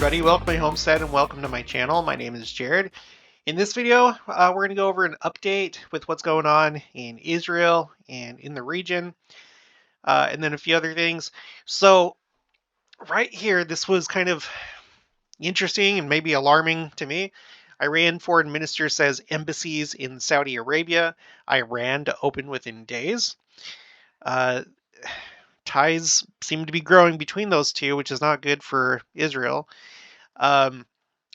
everybody, welcome to my homestead and welcome to my channel. My name is Jared. In this video, we're going to go over an update with what's going on in Israel and in the region, and then a few other things. So right here, this was kind of interesting and maybe alarming to me. Iran foreign minister says embassies in Saudi Arabia, Iran to open within days. Ties seem to be growing between those two, which is not good for Israel.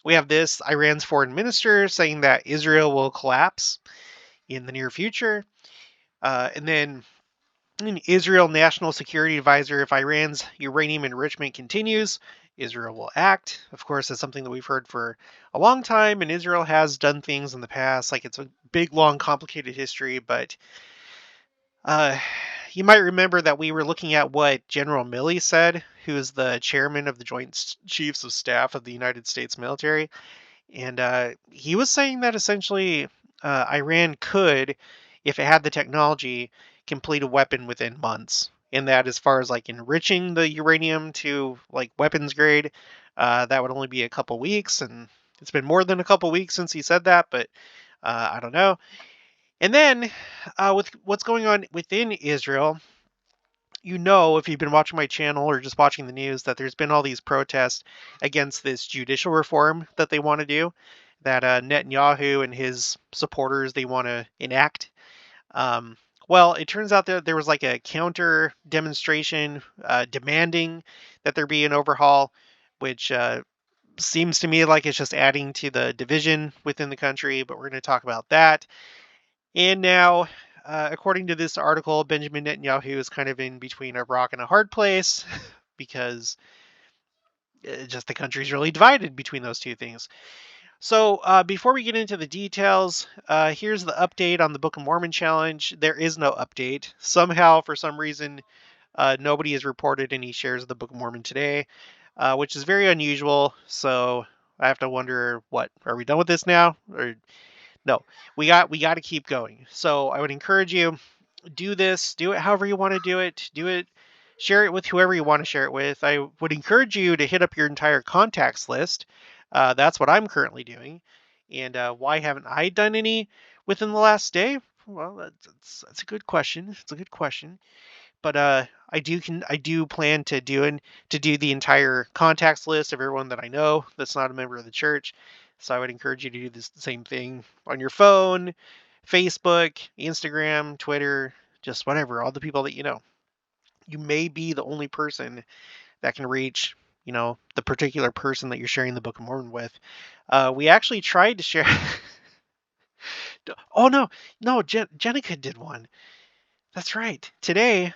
We have this Iran's foreign minister saying that Israel will collapse in the near future. And then an Israel National Security Advisor, if Iran's uranium enrichment continues, Israel will act. Of course, that's something that we've heard for a long time, and Israel has done things in the past. Like, it's a big, long, complicated history, but you might remember that we were looking at what General Milley said, who is the chairman of the Joint Chiefs of Staff of the United States military. And he was saying that essentially Iran could, if it had the technology, complete a weapon within months. And that as far as like enriching the uranium to like weapons grade, that would only be a couple weeks. And it's been more than a couple weeks since he said that, but I don't know. And then with what's going on within Israel, if you've been watching my channel or just watching the news, that there's been all these protests against this judicial reform that they want to do, that Netanyahu and his supporters, they want to enact. Well, it turns out that there was like a counter demonstration demanding that there be an overhaul, which seems to me like it's just adding to the division within the country, but we're going to talk about that. And now, according to this article, Benjamin Netanyahu is kind of in between a rock and a hard place because just the country's really divided between those two things. So before we get into the details, here's the update on the Book of Mormon challenge. There is no update. Somehow, for some reason, nobody has reported any shares of the Book of Mormon today, which is very unusual. So I have to wonder, what, are we done with this now? Or no, we got to keep going. So I would encourage you, do this, do it however you want to do it, share it with whoever you want to share it with. I would encourage you to hit up your entire contacts list. That's what I'm currently doing. And why haven't I done any within the last day? Well, that's a good question. It's a good question. But I do plan to do the entire contacts list of everyone that I know that's not a member of the church. So I would encourage you to do the same thing on your phone, Facebook, Instagram, Twitter, just whatever, all the people that you know. You may be the only person that can reach, the particular person that you're sharing the Book of Mormon with. We actually tried to share. Oh, no, Jenica did one. That's right. Today,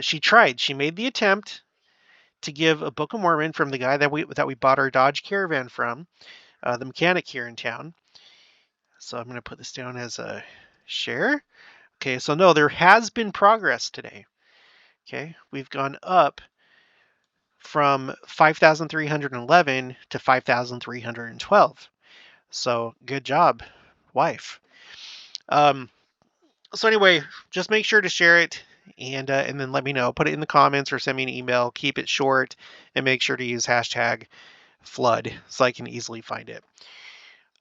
she tried. She made the attempt to give a Book of Mormon from the guy that we bought our Dodge Caravan from, the mechanic here in town. So I'm going to put this down as a share. Okay, so no, there has been progress today. Okay, we've gone up from 5,311 to 5,312. So good job, wife. So anyway, just make sure to share it and then let me know. Put it in the comments or send me an email. Keep it short and make sure to use hashtag flood so I can easily find it.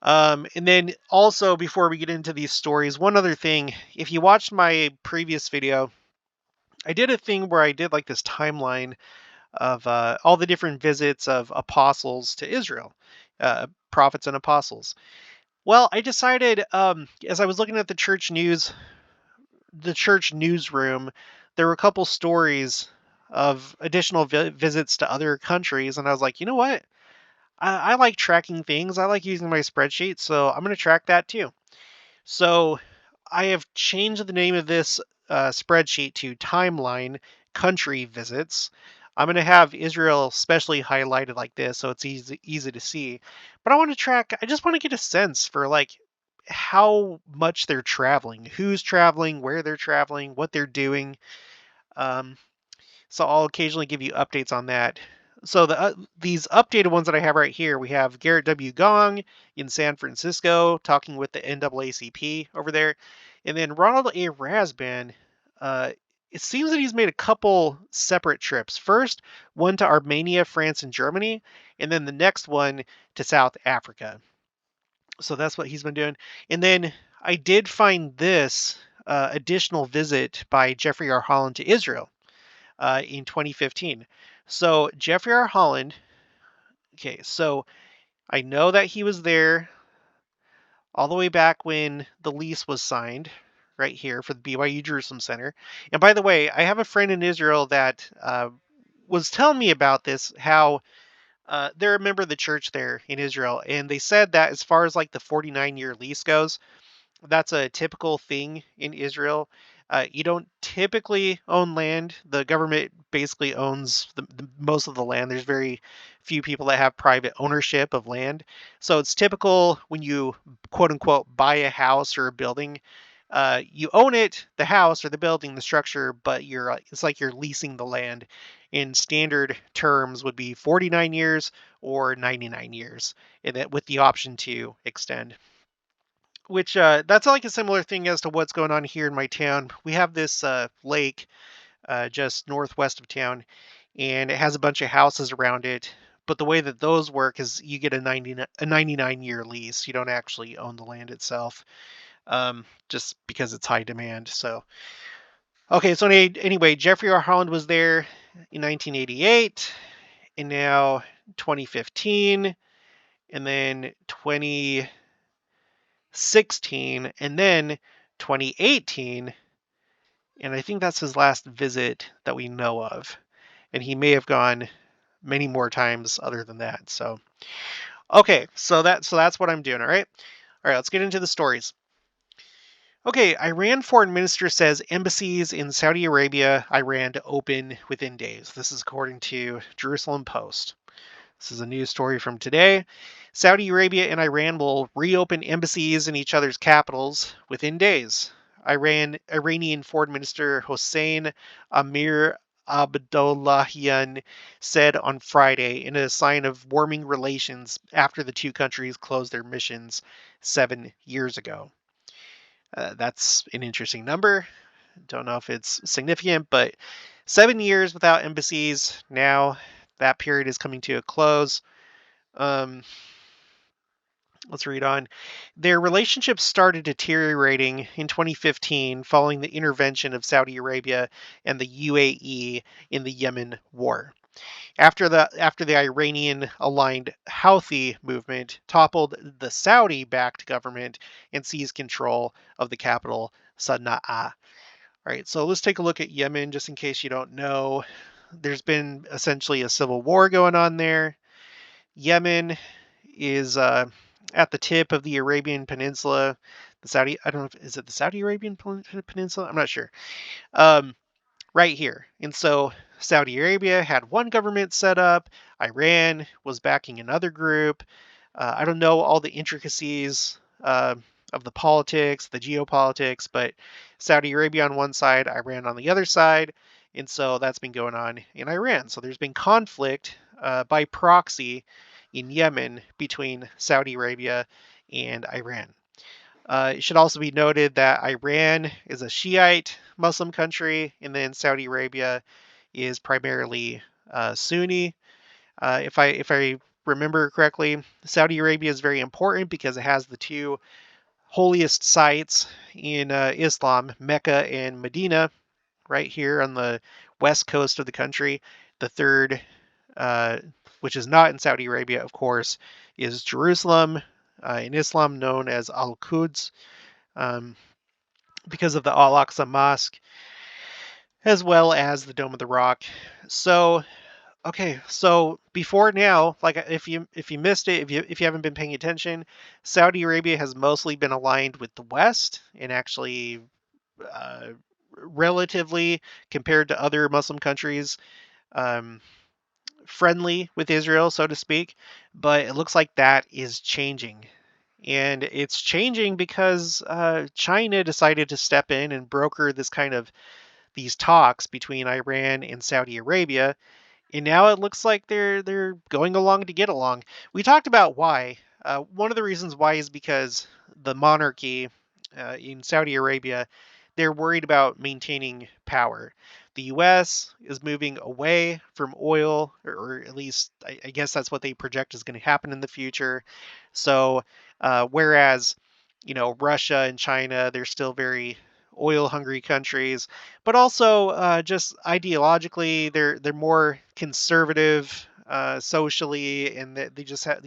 And then also, before we get into these stories, one other thing. If you watched my previous video, I did a thing where I did like this timeline of all the different visits of apostles to Israel, prophets and apostles. Well, I decided as I was looking at the church newsroom, there were a couple stories of additional visits to other countries, and I was like, you know what? I like tracking things. I like using my spreadsheet, so I'm going to track that too. So I have changed the name of this spreadsheet to Timeline Country Visits. I'm going to have Israel specially highlighted like this so it's easy to see. But I just want to get a sense for like how much they're traveling, who's traveling, where they're traveling, what they're doing. So I'll occasionally give you updates on that. So these updated ones that I have right here, we have Garrett W. Gong in San Francisco talking with the NAACP over there. And then Ronald A. Rasband it seems that he's made a couple separate trips. First, one to Armenia, France, and Germany, and then the next one to South Africa. So that's what he's been doing. And then I did find this additional visit by Jeffrey R. Holland to Israel in 2015. So Jeffrey R. Holland, okay, so I know that he was there all the way back when the lease was signed, right here for the BYU Jerusalem Center. And by the way, I have a friend in Israel that was telling me about this, how they're a member of the church there in Israel, and they said that as far as like the 49-year lease goes, that's a typical thing in Israel. You don't typically own land. The government basically owns most of the land. There's very few people that have private ownership of land. So it's typical when you quote unquote buy a house or a building, you own it, the house or the building, the structure, but it's like you're leasing the land. In standard terms would be 49 years or 99 years, and that with the option to extend. Which that's like a similar thing as to what's going on here in my town. We have this lake just northwest of town, and it has a bunch of houses around it. But the way that those work is you get a 99-year lease. You don't actually own the land itself, just because it's high demand. So okay, so anyway, Jeffrey R. Holland was there in 1988, and now 2015, and then 2016, and then 2018, and I think that's his last visit that we know of. And he may have gone many more times other than that. So okay, so that's what I'm doing. All right, let's get into the stories. Okay, Iran foreign minister says embassies in Saudi Arabia, Iran to open within days. This is according to Jerusalem Post. This is a news story from today. Saudi Arabia and Iran will reopen embassies in each other's capitals within days. Iranian Foreign Minister Hossein Amir Abdollahian said on Friday in a sign of warming relations after the two countries closed their missions 7 years ago. That's an interesting number. Don't know if it's significant, but 7 years without embassies. Now that period is coming to a close. Um, let's read on. Their relationship started deteriorating in 2015 following the intervention of Saudi Arabia and the UAE in the Yemen war. After the Iranian-aligned Houthi movement toppled the Saudi-backed government and seized control of the capital, Sana'a. All right, so let's take a look at Yemen, just in case you don't know. There's been essentially a civil war going on there. Yemen is at the tip of the Arabian Peninsula. I don't know, is it the Saudi Arabian Peninsula? I'm not sure. Right here. And so Saudi Arabia had one government set up. Iran was backing another group. I don't know all the intricacies of the politics, the geopolitics, but Saudi Arabia on one side, Iran on the other side. And so that's been going on in Iran. So there's been conflict by proxy in Yemen between Saudi Arabia and Iran. It should also be noted that Iran is a Shiite Muslim country, and then Saudi Arabia is primarily Sunni. If I remember correctly, Saudi Arabia is very important because it has the two holiest sites in Islam, Mecca and Medina, right here on the west coast of the country. The third, which is not in Saudi Arabia, of course, is Jerusalem, in Islam known as Al-Quds, because of the Al-Aqsa Mosque, as well as the Dome of the Rock. So, okay, so before now, like if you missed it, if you haven't been paying attention, Saudi Arabia has mostly been aligned with the West, and actually, uh, relatively compared to other Muslim countries, um, friendly with Israel, so to speak. But it looks like that is changing. And it's changing because China decided to step in and broker these talks between Iran and Saudi Arabia, and now it looks like they're going along to get along. We talked about why. One of the reasons why is because the monarchy in Saudi Arabia, they're worried about maintaining power. The U.S. is moving away from oil, or at least I guess that's what they project is going to happen in the future. So, whereas, Russia and China, they're still very oil-hungry countries, but also just ideologically, they're more conservative socially, and they just have,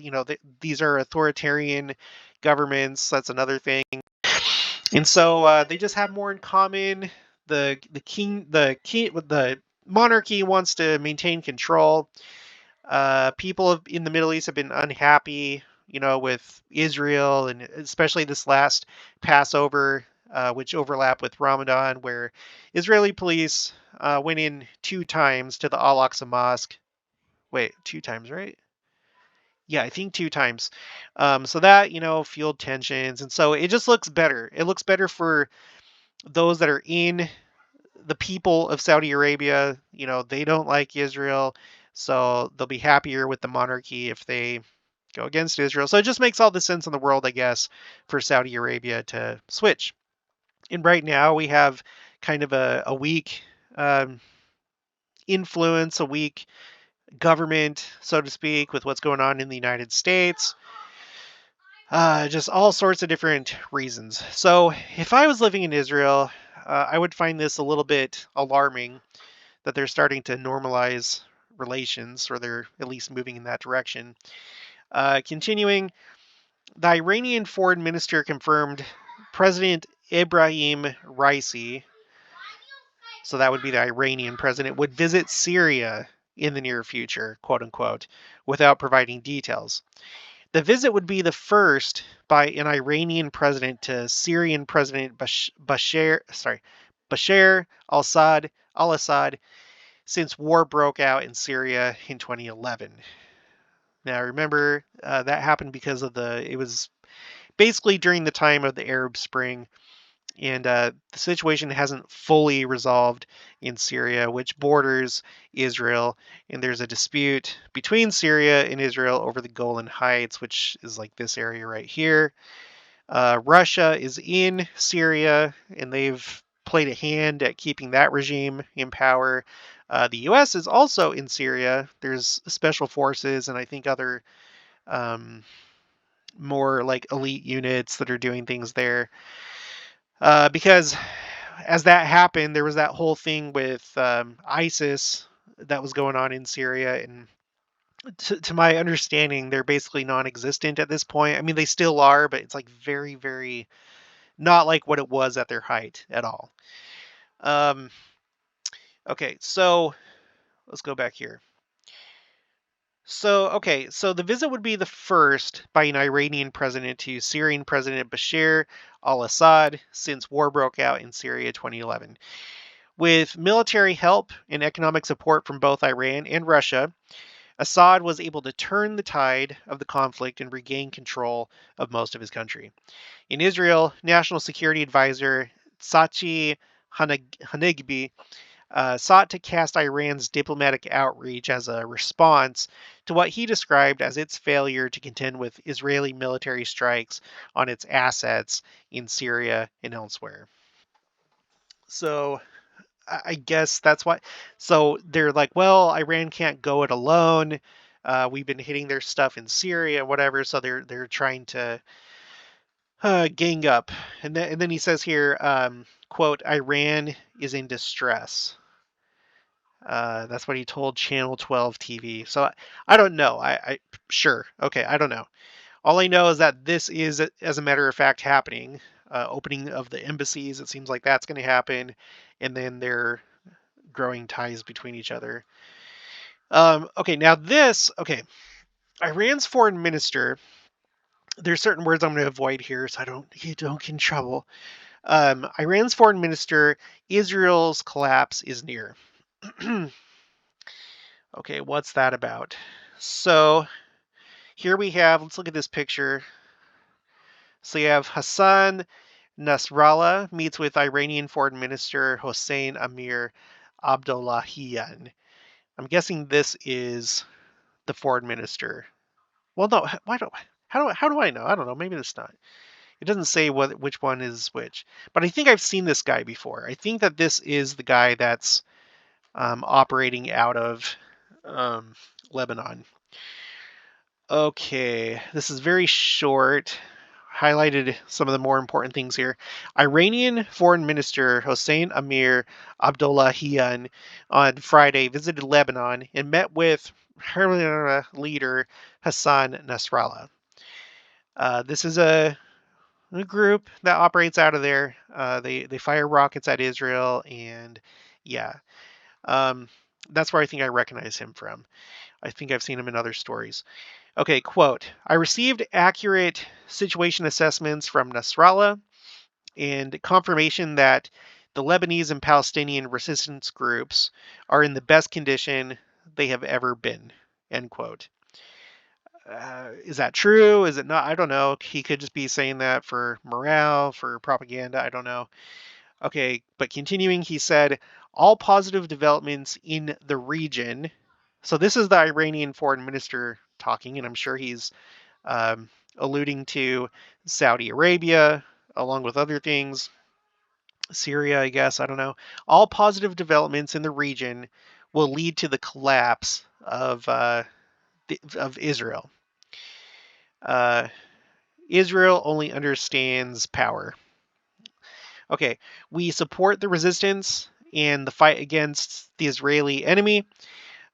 these are authoritarian governments. That's another thing. And so they just have more in common. The monarchy wants to maintain control. People in the Middle East have been unhappy, with Israel, and especially this last Passover, which overlapped with Ramadan, where Israeli police went in 2 times to the Al-Aqsa Mosque. Wait, 2 times, right? Yeah, I think 2 times. So that, fueled tensions. And so it just looks better. It looks better for those that are in the people of Saudi Arabia. They don't like Israel. So they'll be happier with the monarchy if they go against Israel. So it just makes all the sense in the world, I guess, for Saudi Arabia to switch. And right now we have kind of a weak um, influence, a weak government, so to speak, with what's going on in the United States. Just all sorts of different reasons. So if I was living in Israel, I would find this a little bit alarming that they're starting to normalize relations, or they're at least moving in that direction. Continuing, the Iranian foreign minister confirmed President Ibrahim Raisi, so that would be the Iranian president, would visit Syria in the near future, quote unquote, without providing details. The visit would be the first by an Iranian president to Syrian President Bashar al-Assad since war broke out in Syria in 2011. Now, remember, that happened because it was basically during the time of the Arab Spring, and the situation hasn't fully resolved in Syria, which borders Israel, and there's a dispute between Syria and Israel over the Golan Heights, which is like this area right here. Russia is in Syria, and they've played a hand at keeping that regime in power. The U.S. is also in Syria. There's special forces and I think other um, more like elite units that are doing things there. Because as that happened, there was that whole thing with ISIS that was going on in Syria, and to my understanding, they're basically non-existent at this point. I mean, they still are, but it's like very, very not like what it was at their height at all. Um, okay, so let's go back here. So the visit would be the first by an Iranian president to Syrian President Bashar al-Assad since war broke out in Syria 2011. With military help and economic support from both Iran and Russia, Assad was able to turn the tide of the conflict and regain control of most of his country. In Israel, National Security Advisor Tsachi Hanegbi sought to cast Iran's diplomatic outreach as a response to what he described as its failure to contend with Israeli military strikes on its assets in Syria and elsewhere. So I guess that's why. So they're like, well, Iran can't go it alone. We've been hitting their stuff in Syria, whatever. So they're trying to gang up. And then he says here, quote, Iran is in distress. That's what he told Channel 12 TV. So I don't know. Sure. Okay. I don't know. All I know is that this is, as a matter of fact, happening. Opening of the embassies. It seems like that's going to happen. And then they're growing ties between each other. Okay. Now okay. Iran's foreign minister, there's certain words I'm going to avoid here so you don't get in trouble. Iran's foreign minister, Israel's collapse is near. Okay, what's that about? So here we have, let's look at this picture. So you have Hassan Nasrallah meets with Iranian Foreign Minister Hossein Amir Abdollahian. I'm guessing this is the foreign minister. Well, no, how do I know? I don't know. Maybe it's not. It doesn't say which one is which, but I think I've seen this guy before. I think that this is the guy that's operating out of um, Lebanon. Okay, this is very short. Highlighted some of the more important things here. Iranian Foreign Minister Hossein Amir Abdollahian on Friday visited Lebanon and met with leader Hassan Nasrallah. This is a group that operates out of there. They fire rockets at Israel, and yeah, um, that's where I think I recognize him from. I think I've seen him in other stories. Okay, quote, I received accurate situation assessments from Nasrallah and confirmation that the Lebanese and Palestinian resistance groups are in the best condition they have ever been, end quote. Is that true? Is it not? I don't know. He could just be saying that for morale, for propaganda. I don't know. Okay, but continuing, he said, all positive developments in the region. So this is the Iranian foreign minister talking, and I'm sure he's alluding to Saudi Arabia, along with other things, Syria, I guess, I don't know. All positive developments in the region will lead to the collapse of Israel. Uh, Israel only understands power. Okay, we support the resistance and the fight against the Israeli enemy.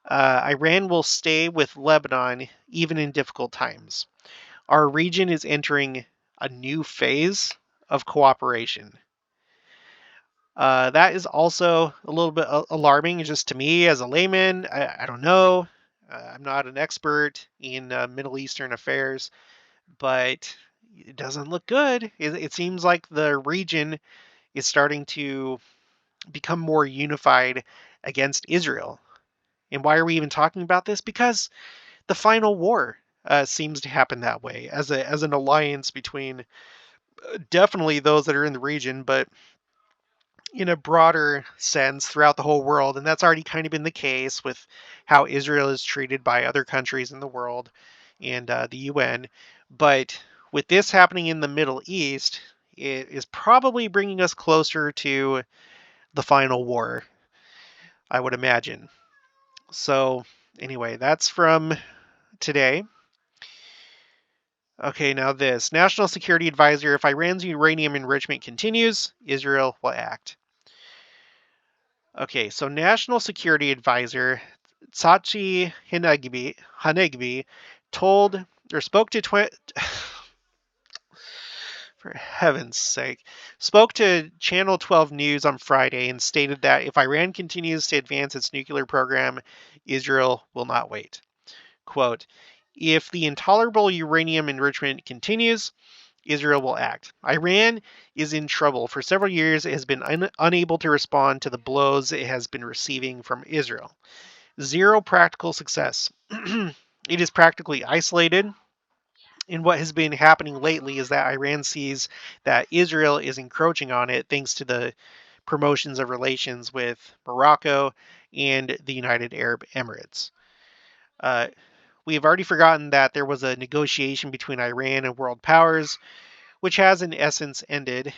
Iran will stay with Lebanon even in difficult times. Our region is entering a new phase of cooperation. That is also a little bit alarming just to me as a layman. I don't know. I'm not an expert in Middle Eastern affairs, but it doesn't look good. It seems like the region is starting to become more unified against Israel. And why are we even talking about this? Because the final war seems to happen that way, as an alliance between definitely those that are in the region, but in a broader sense throughout the whole world. And that's already kind of been the case with how Israel is treated by other countries in the world and the UN. But with this happening in the Middle East, it is probably bringing us closer to the final war, I would imagine. So, anyway, that's from today. Okay, now this National Security Advisor, if Iran's uranium enrichment continues, Israel will act. Okay, so National Security Advisor Tsachi Hanegbi told or spoke to for heaven's sake, spoke to Channel 12 News on Friday and stated that if Iran continues to advance its nuclear program, Israel will not wait. Quote, if the intolerable uranium enrichment continues, Israel will act. Iran is in trouble. For several years, it has been unable to respond to the blows it has been receiving from Israel. Zero practical success. It is practically isolated. And what has been happening lately is that Iran sees that Israel is encroaching on it thanks to the promotions of relations with Morocco and the United Arab Emirates. We have already forgotten that there was a negotiation between Iran and world powers, which has in essence ended.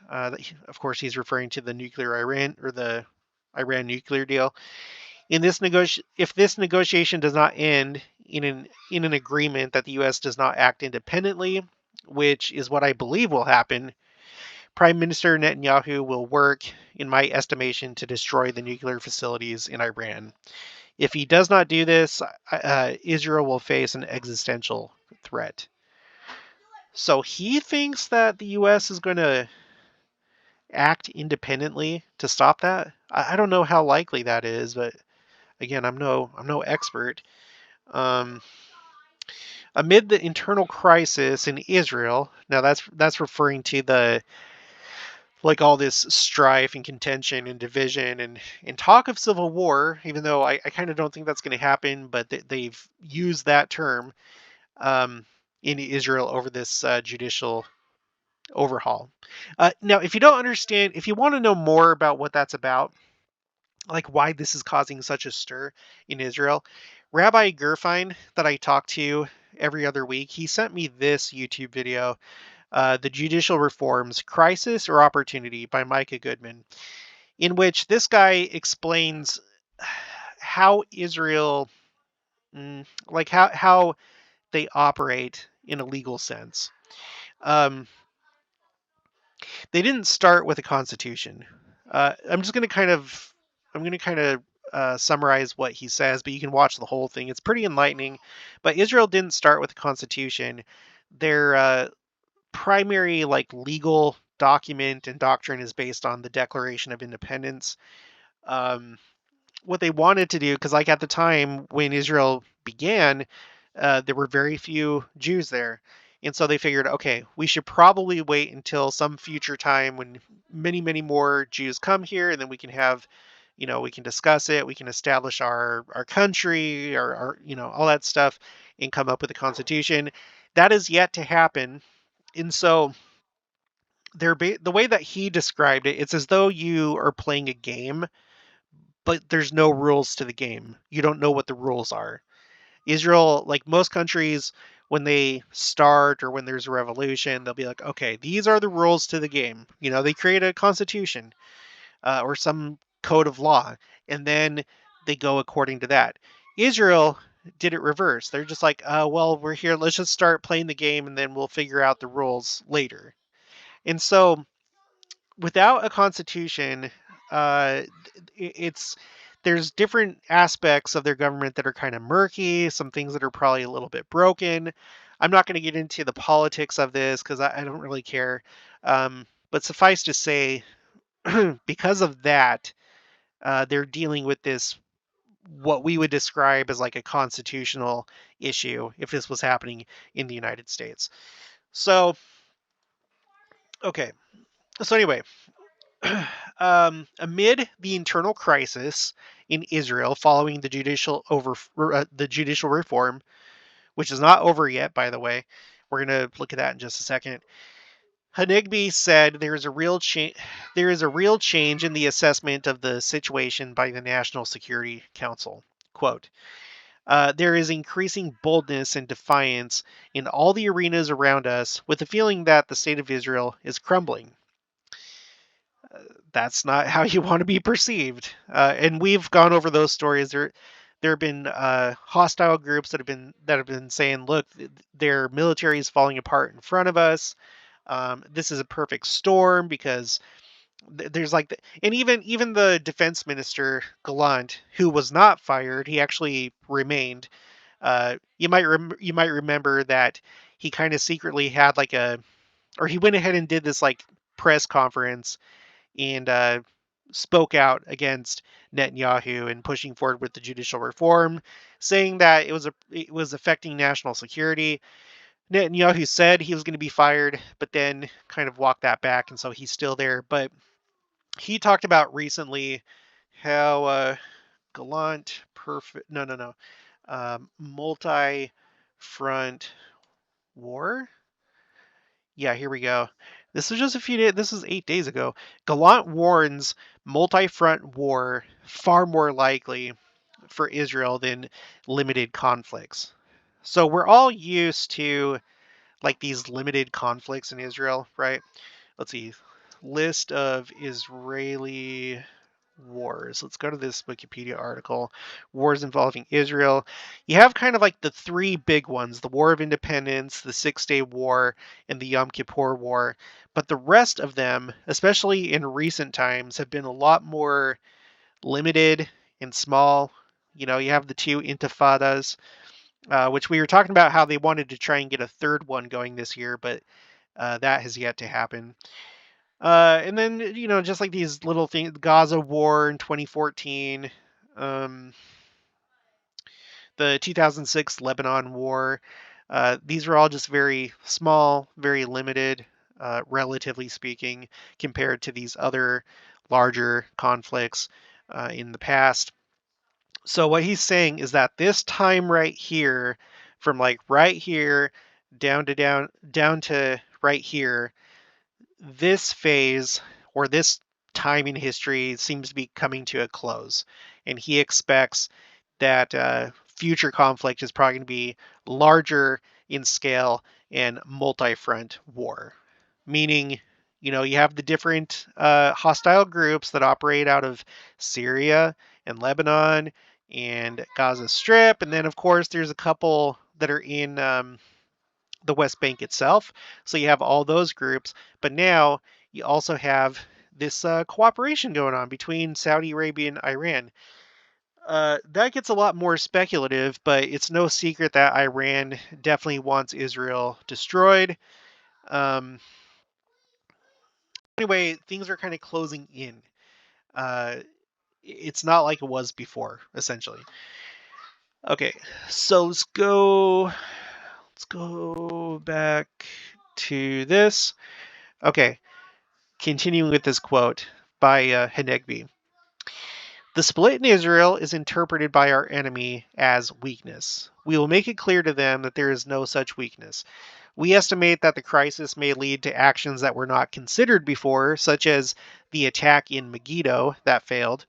Of course, he's referring to the nuclear Iran or the Iran nuclear deal. If this negotiation does not end in an agreement that the U.S. does not act independently, which is what I believe will happen, Prime Minister Netanyahu will work, in my estimation, to destroy the nuclear facilities in Iran. If he does not do this, Israel will face an existential threat. So he thinks that the U.S. is going to act independently to stop that. I don't know how likely that is, but again, I'm no expert. Um, amid the internal crisis in Israel, now that's referring to the like all this strife and contention and division and talk of civil war, even though I kind of don't think that's going to happen, but they've used that term um, in Israel over this judicial overhaul. Now, if you don't understand, if you want to know more about what that's about, like why this is causing such a stir in Israel, Rabbi Gerfine that I talk to every other week, he sent me this YouTube video. The Judicial Reforms, Crisis or Opportunity by Micah Goodman, in which this guy explains how Israel, like how they operate in a legal sense. Um, they didn't start with a constitution. I'm just going to kind of summarize what he says, but you can watch the whole thing. It's pretty enlightening. But Israel didn't start with a constitution. Their primary like legal document and doctrine is based on the Declaration of Independence. Um, what they wanted to do, because like at the time when Israel began, there were very few Jews there. And so they figured, okay, we should probably wait until some future time when many, many more Jews come here, and then we can have, we can discuss it, we can establish our country, all that stuff, and come up with a constitution. That is yet to happen. And so the way that he described it, it's as though you are playing a game, but there's no rules to the game. You don't know what the rules are. Israel, like most countries, when they start or when there's a revolution, they'll be like, okay, these are the rules to the game. They create a constitution or some code of law, and then they go according to that. Israel did it reverse. They're just like, well, we're here. Let's just start playing the game, and then we'll figure out the rules later. And so without a constitution, uh, it's there's different aspects of their government that are kind of murky, some things that are probably a little bit broken. I'm not going to get into the politics of this because I don't really care. But suffice to say, because of that, they're dealing with this, what we would describe as like a constitutional issue if this was happening in the United States. So, okay. So anyway, amid the internal crisis in Israel following the judicial reform, which is not over yet, by the way, we're going to look at that in just a second. Hanegbi said there is a real change in the assessment of the situation by the National Security Council. Quote, there is increasing boldness and defiance in all the arenas around us, with the feeling that the state of Israel is crumbling. That's not how you want to be perceived. And we've gone over those stories. There have been hostile groups that have been saying, "Look, their military is falling apart in front of us. This is a perfect storm because there's like, and even the defense minister Gallant, who was not fired, he actually remained. You might remember that he kind of secretly had or he went ahead and did this like press conference and spoke out against Netanyahu and pushing forward with the judicial reform, saying that it was affecting national security. Netanyahu said he was going to be fired, but then kind of walked that back, and so he's still there. But he talked about recently how Gallant, perfect, no, multi-front war. Yeah, here we go. This is just a few days. This is 8 days ago. Gallant warns multi-front war far more likely for Israel than limited conflicts. So we're all used to like these limited conflicts in Israel, right? Let's see. List of Israeli wars. Let's go to this Wikipedia article. Wars involving Israel. You have kind of like the three big ones: the War of Independence, the Six-Day War, and the Yom Kippur War. But the rest of them, especially in recent times, have been a lot more limited and small. You have the two intifadas, which we were talking about how they wanted to try and get a third one going this year, but that has yet to happen. And then, just like these little things, Gaza War in 2014, the 2006 Lebanon War. These were all just very small, very limited, relatively speaking, compared to these other larger conflicts in the past. So what he's saying is that this time right here, from like right here down to right here, this phase or this time in history seems to be coming to a close, and he expects that future conflict is probably going to be larger in scale and multi-front war. meaning, you have the different hostile groups that operate out of Syria and Lebanon and Gaza Strip. And then, of course, there's a couple that are in the West Bank itself. So you have all those groups. But now you also have this cooperation going on between Saudi Arabia and Iran. That gets a lot more speculative, but it's no secret that Iran definitely wants Israel destroyed. Um, anyway, things are kind of closing in. Uh, it's not like it was before, essentially. Okay, so let's go back to this. Okay, continuing with this quote by Hanegbi. The split in Israel is interpreted by our enemy as weakness. We will make it clear to them that there is no such weakness. We estimate that the crisis may lead to actions that were not considered before, such as the attack in Megiddo that failed.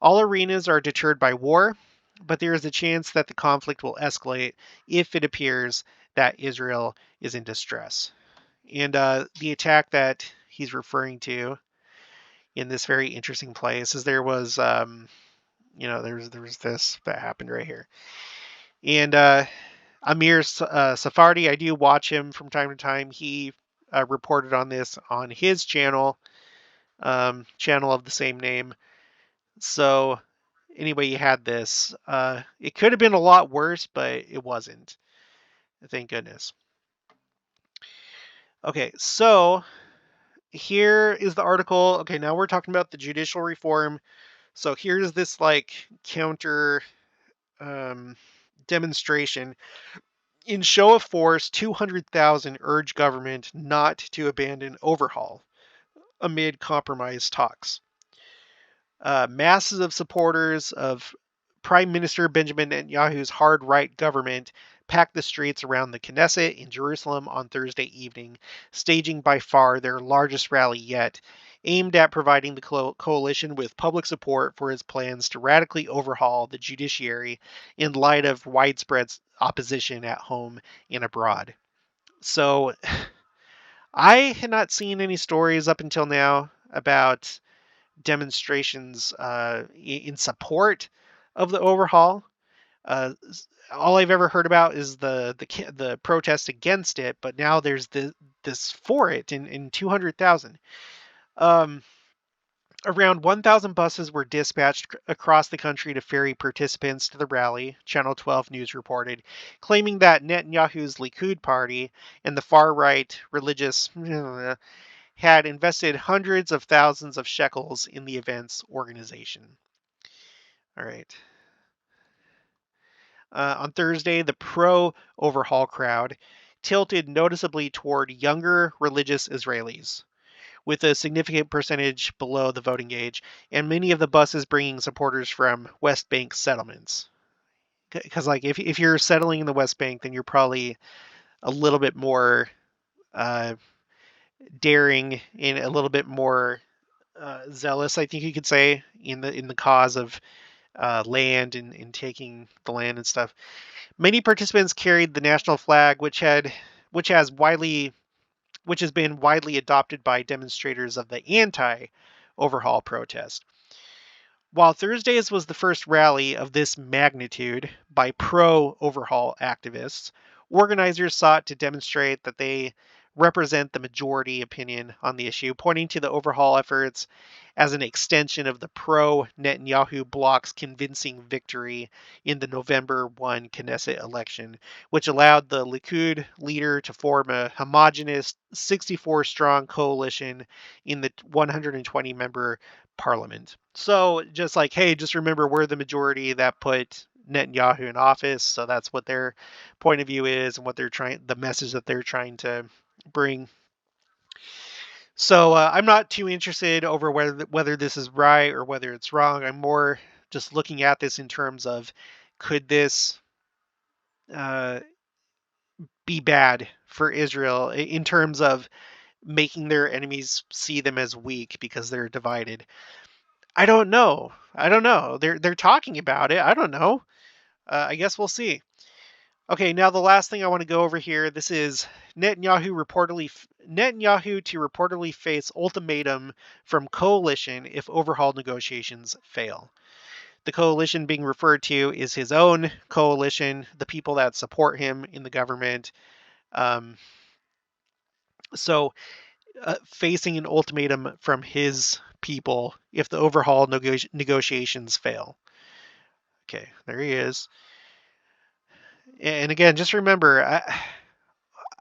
All arenas are deterred by war, but there is a chance that the conflict will escalate if it appears that Israel is in distress. And the attack that he's referring to in this very interesting place is there was, there was this that happened right here. And Amir Safardi, I do watch him from time to time. He reported on this on his channel of the same name. So anyway, you had this. It could have been a lot worse, but it wasn't. Thank goodness. Okay, so here is the article. Okay, now we're talking about the judicial reform. So here's this like counter demonstration. In show of force, 200,000 urge government not to abandon overhaul amid compromise talks. Masses of supporters of Prime Minister Benjamin Netanyahu's hard right government packed the streets around the Knesset in Jerusalem on Thursday evening, staging by far their largest rally yet, aimed at providing the coalition with public support for his plans to radically overhaul the judiciary in light of widespread opposition at home and abroad. So, I had not seen any stories up until now about demonstrations in support of the overhaul. Uh, all I've ever heard about is the protest against it, but now there's this for it in 200,000. Um, Around 1,000 buses were dispatched across the country to ferry participants to the rally, Channel 12 News reported, claiming that Netanyahu's Likud party and the far-right religious had invested hundreds of thousands of shekels in the event's organization. All right. On Thursday, the pro-overhaul crowd tilted noticeably toward younger religious Israelis, with a significant percentage below the voting age, and many of the buses bringing supporters from West Bank settlements. Because, like, if you're settling in the West Bank, then you're probably a little bit more daring and a little bit more zealous, I think you could say, in the cause of land and taking the land and stuff. Many participants carried the national flag, which has been widely adopted by demonstrators of the anti-overhaul protest. While Thursday's was the first rally of this magnitude by pro-overhaul activists, organizers sought to demonstrate that they represent the majority opinion on the issue, pointing to the overhaul efforts as an extension of the pro-Netanyahu bloc's convincing victory in the November 1 Knesset election, which allowed the Likud leader to form a homogenous 64-strong coalition in the 120-member parliament. So just like, hey, just remember we're the majority that put Netanyahu in office, so that's what their point of view is and what the message that they're trying to bring. So I'm not too interested over whether this is right or whether it's wrong. I'm more just looking at this in terms of, could this uh, be bad for Israel in terms of making their enemies see them as weak because they're divided? I don't know. I don't know. They're talking about it. I don't know. I guess we'll see. Okay, now the last thing I want to go over here. This is Netanyahu to reportedly face ultimatum from coalition if overhaul negotiations fail. The coalition being referred to is his own coalition, the people that support him in the government. Um, so, facing an ultimatum from his people if the overhaul negotiations fail. Okay, there he is. And again, just remember,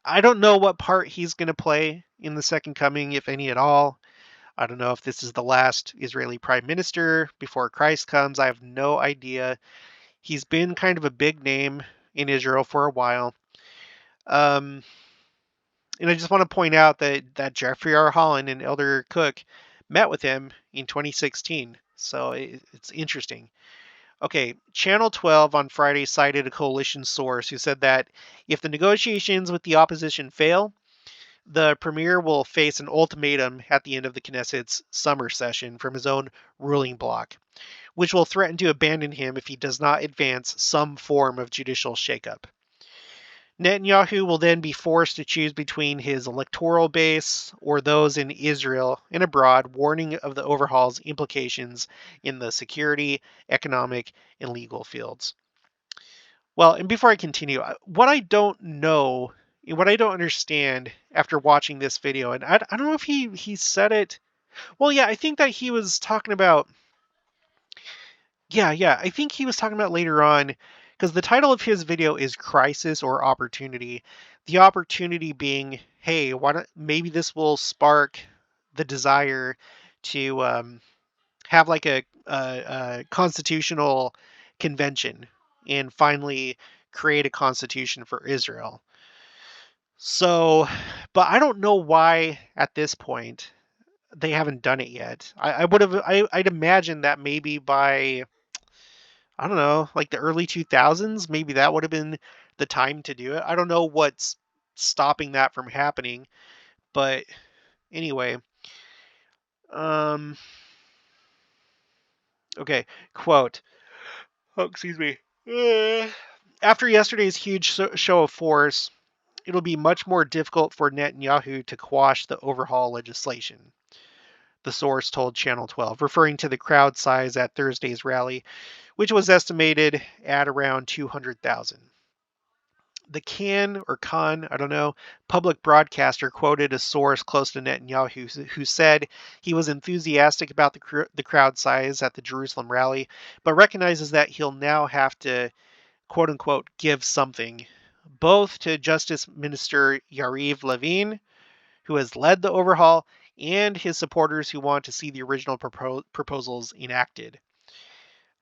I don't know what part he's going to play in the second coming, if any at all. I don't know if this is the last Israeli prime minister before Christ comes. I have no idea. He's been kind of a big name in Israel for a while. Um, and I just want to point out that Jeffrey R. Holland and Elder Cook met with him in 2016. So it's interesting. Okay, Channel 12 on Friday cited a coalition source who said that if the negotiations with the opposition fail, the premier will face an ultimatum at the end of the Knesset's summer session from his own ruling bloc, which will threaten to abandon him if he does not advance some form of judicial shakeup. Netanyahu will then be forced to choose between his electoral base or those in Israel and abroad, warning of the overhaul's implications in the security, economic, and legal fields. Well, and before I continue, what I don't know, what I don't understand after watching this video, and I don't know if he said it. Well, yeah, I think that he was talking about. Yeah, I think he was talking about later on, because the title of his video is "Crisis or Opportunity." The opportunity being, hey, why don't maybe this will spark the desire to have like a constitutional convention and finally create a constitution for Israel. So, but I don't know why at this point they haven't done it yet. I'd imagine that maybe by, I don't know, like the early 2000s, maybe that would have been the time to do it. I don't know what's stopping that from happening, but anyway, um, okay, quote. Oh, excuse me. After yesterday's huge show of force, it'll be much more difficult for Netanyahu to quash the overhaul legislation, the source told Channel 12, referring to the crowd size at Thursday's rally, which was estimated at around 200,000. The Khan, I don't know, public broadcaster quoted a source close to Netanyahu who said he was enthusiastic about the crowd size at the Jerusalem rally, but recognizes that he'll now have to, quote unquote, give something, both to Justice Minister Yariv Levin, who has led the overhaul, and his supporters who want to see the original proposals enacted.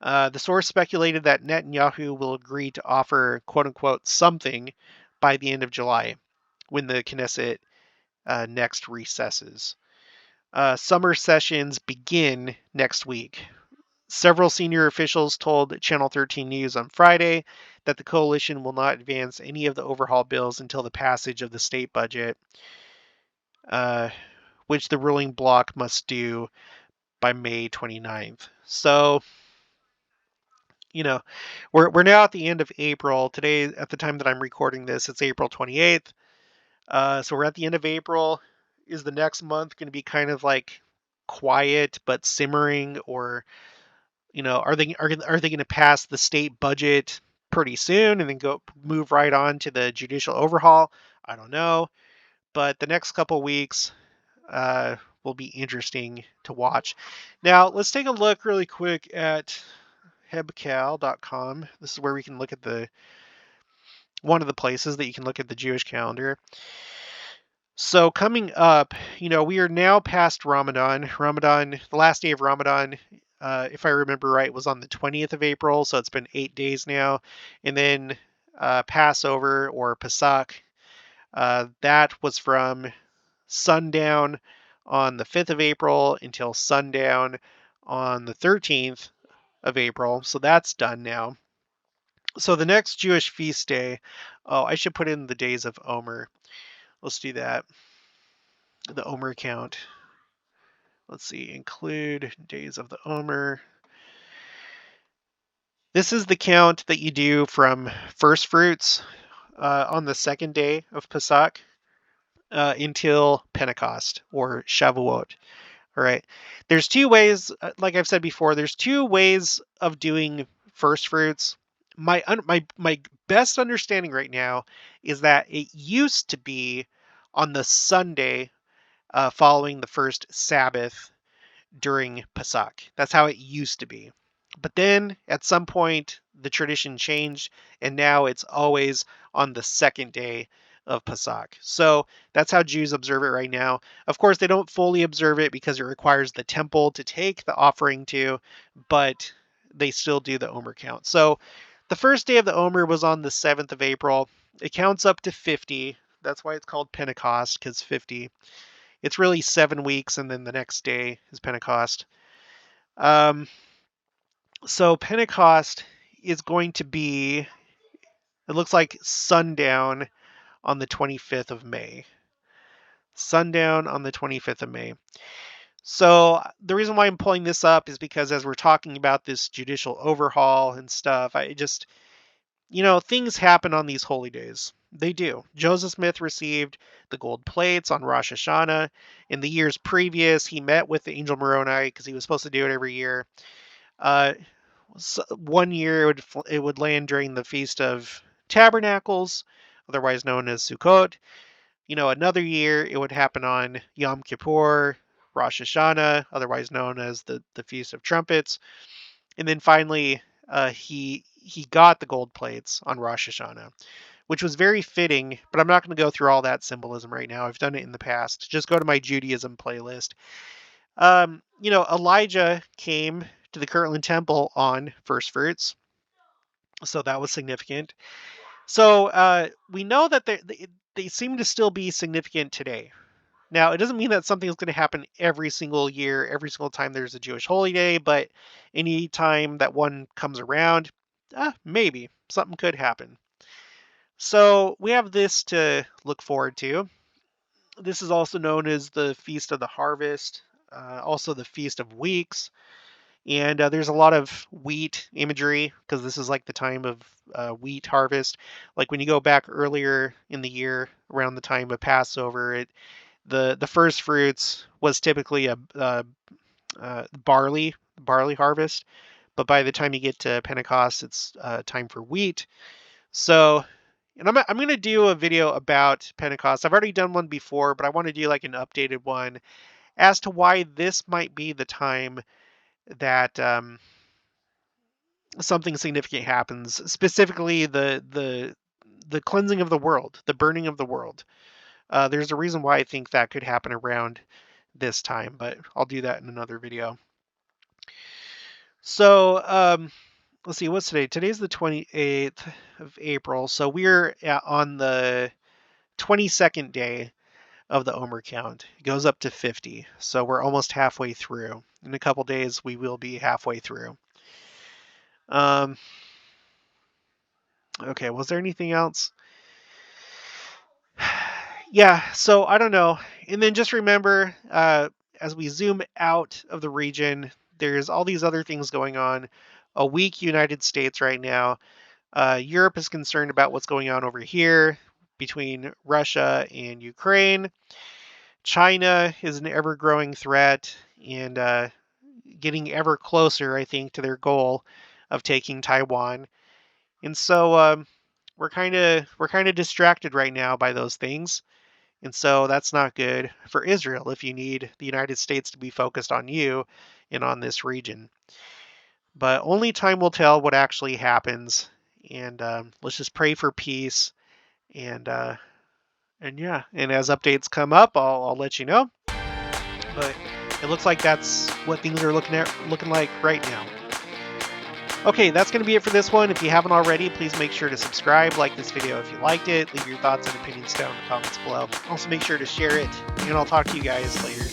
The source speculated that Netanyahu will agree to offer, quote unquote, something by the end of July, when the Knesset next recesses. Summer sessions begin next week. Several senior officials told Channel 13 News on Friday that the coalition will not advance any of the overhaul bills until the passage of the state budget, which the ruling bloc must do by May 29th. So, you know, we're now at the end of April. Today, at the time that I'm recording this, it's April 28th. So we're at the end of April. Is the next month going to be kind of like quiet but simmering, or are they going to pass the state budget pretty soon and then go move right on to the judicial overhaul? I don't know, but the next couple weeks will be interesting to watch. Now let's take a look really quick at hebcal.com. This is where we can look at one of the places that you can look at the Jewish calendar. So coming up, we are now past Ramadan. The last day of Ramadan, if I remember right, was on the 20th of April. So it's been 8 days now. And then Passover or Pesach, that was from sundown on the 5th of April until sundown on the 13th of April. So that's done now. So the next Jewish feast day, I should put in the days of Omer. Let's do that. The Omer count. Let's see, include days of the Omer. This is the count that you do from first fruits. on the second day of Pesach until Pentecost or Shavuot. All right. There's two ways, like I've said before, there's two ways of doing first fruits. My best understanding right now is that it used to be on the Sunday following the first Sabbath during Pesach. That's how it used to be. But then at some point, the tradition changed, and now it's always on the second day of Pesach. So that's how Jews observe it right now. Of course, they don't fully observe it because it requires the temple to take the offering to, but they still do the Omer count. So the first day of the Omer was on the 7th of April. It counts up to 50. That's why it's called Pentecost, because 50. It's really 7 weeks, and then the next day is Pentecost. So Pentecost is going to be, it looks like sundown on the 25th of May. Sundown on the 25th of May. So the reason why I'm pulling this up is because as we're talking about this judicial overhaul and stuff, I just, things happen on these holy days. They do. Joseph Smith received the gold plates on Rosh Hashanah. In the years previous, he met with the angel Moroni because he was supposed to do it every year. So 1 year it would land during the Feast of Tabernacles, otherwise known as Sukkot. Another year it would happen on Yom Kippur, Rosh Hashanah, otherwise known as the Feast of Trumpets. And then finally, he got the gold plates on Rosh Hashanah, which was very fitting, but I'm not going to go through all that symbolism right now. I've done it in the past. Just go to my Judaism playlist. Elijah came to the Kirtland Temple on first fruits, so that was significant. So we know that they seem to still be significant today. Now, it doesn't mean that something is going to happen every single year, every single time there's a Jewish holy day, but any time that one comes around, maybe something could happen. So we have this to look forward to. This is also known as the Feast of the Harvest, also the Feast of Weeks. And there's a lot of wheat imagery because this is like the time of wheat harvest. Like when you go back earlier in the year, around the time of Passover, the first fruits was typically a barley harvest, but by the time you get to Pentecost, it's time for wheat. So, and I'm going to do a video about Pentecost. I've already done one before, but I want to do like an updated one as to why this might be the time that something significant happens, specifically the cleansing of the world, the burning of the world. There's a reason why I think that could happen around this time, but I'll do that in another video. So let's see, what's today? Today's the 28th of April, so we're on the 22nd day of the Omer count. It goes up to 50, so we're almost halfway through. In a couple days, we will be halfway through. Okay, was there anything else? Yeah, so I don't know. And then just remember, as we zoom out of the region, there's all these other things going on. A weak United States right now. Europe is concerned about what's going on over here between Russia and Ukraine. China is an ever-growing threat and getting ever closer, I think, to their goal of taking Taiwan. And so we're kind of distracted right now by those things. And so that's not good for Israel if you need the United States to be focused on you and on this region. But only time will tell what actually happens. And let's just pray for peace. And yeah, and as updates come up, I'll let you know. But it looks like that's what things are looking like right now. Okay, that's going to be it for this one. If you haven't already, please make sure to subscribe, like this video if you liked it, leave your thoughts and opinions down in the comments below. Also make sure to share it, and I'll talk to you guys later.